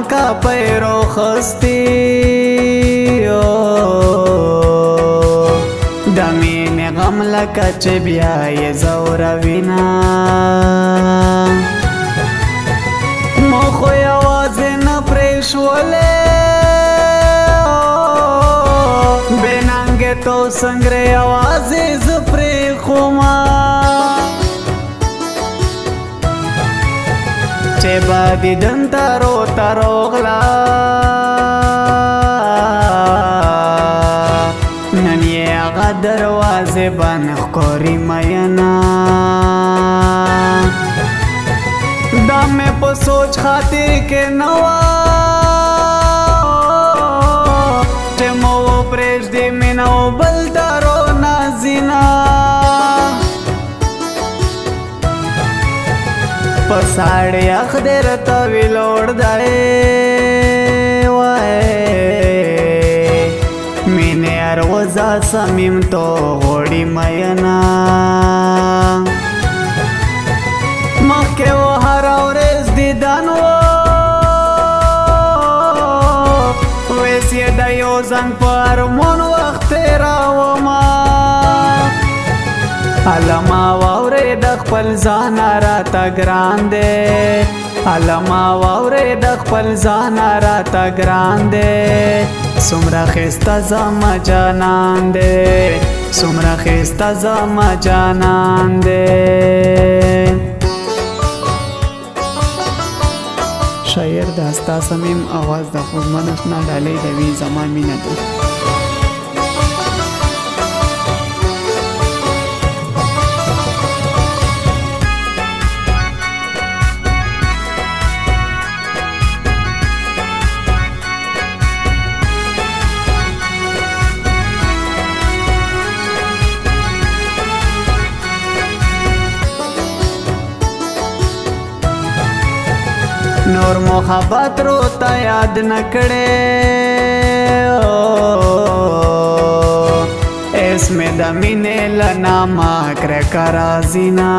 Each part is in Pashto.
کا پیرو خستی د مینې غم لکه چې بیا یې زوروینه مو خو یوازې نه پرېښولې بې ننګې تو سنګرې یوازې زه پرېښومه چې به دیدن ترو غلا نن یې هغه دروازې بند ښکاري میینه دا مې په سوچ خاطر کې نه وه چې مو وپرېږدي مینه و بل دارو نازینه په ساړه یخ دې راته ویلوړ دی وای مینې هر وزه صمیم تو غوړي میینه مخکې و هره ورځ دیدن و ویس یې د یو زنګ په ارمون وخت تېرومه علما واورې د خپل ځان راته ګران دی علما واورې د خپل ځان راته ګران دی څومره ښایسته زما جانان دی څومره ښایسته زما جانان دی شاعر د استا صمیم आवाज د خوږمن اشنا ډالۍ د وی زما مینه ده نور محبت رو تا یاد نکڑے اس میں دمینے لناما کرکا رازینا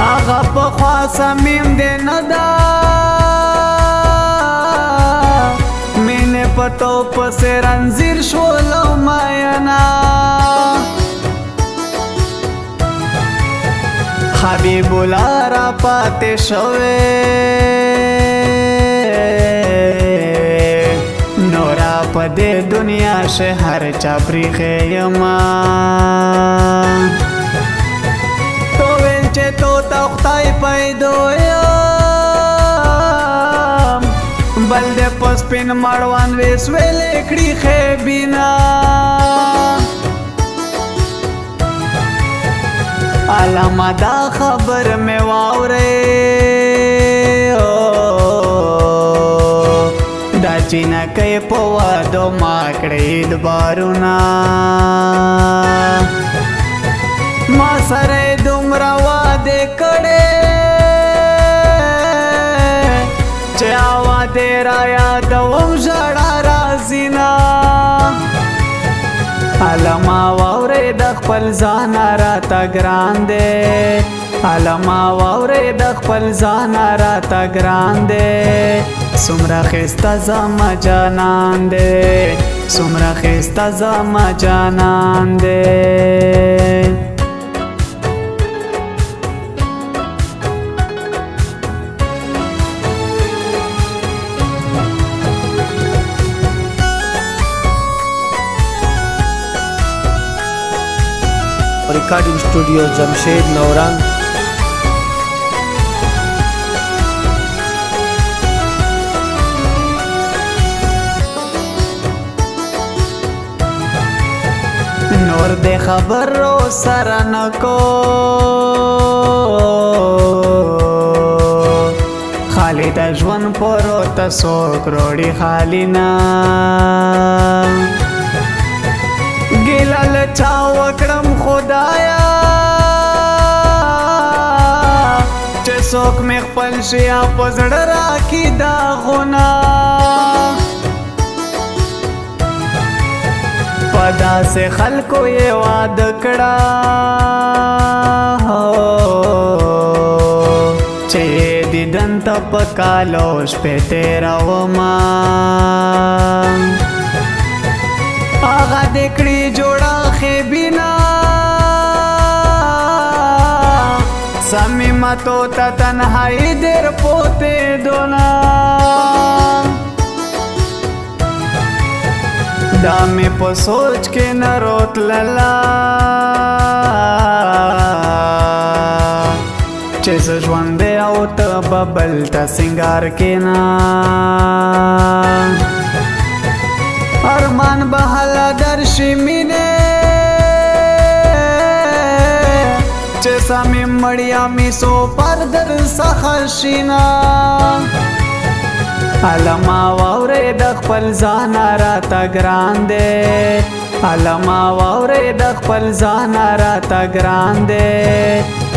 آغا پخوا سمیم دے ندا مینے پتو پس رنزیر شولو ماینا حبیب الله را پاتې شوې نورا په دې دنیا شهر چا پریښې یما تو ویل چې تو ته خدای پیدا یم بل دې په سپین مړوند وسویلې کړي خیبینا علما دا خبر میں واورے دا چینا کئی پوا دو ماکڑی دبارونا ما سره دومره واده کړې چې واده را یادوم ژړا راځي نه علما واورې د خپل ځان راته ګران دی علما واورې د خپل ځان راته ګران دی څومره ښایسته زما جانان دی څومره ښایسته زما جانان دی recording studio Jamshed नौरंग نور دے خبر رو سرنکو خالی د ژوند پرو تسوک روڑی خالینا ګیله له چا وکړم خدایا چې څوک مې خپل شي په زړه راکړي داغونه په داسې خلکو یې واده کړه چې دیدن ته په کالو شپې تېرومه هغه دې کړي جوړه خیبینا صمیمتو ته تنهایی دیر پوتے دونا دا می په سوچ کې نه روتللا چې زه ژوندی او ته به بل ته سینګار کېنا ارمان به هله درشي مینې چې سمې مړیا می سو پر در څخه شینا علما واورې د خپل ځان راته ګران دی علما واورې د خپل ځان راته ګران دی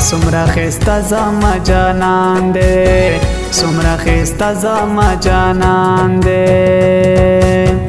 څومره ښایسته زما جانان دی څومره ښایسته زما جانان دی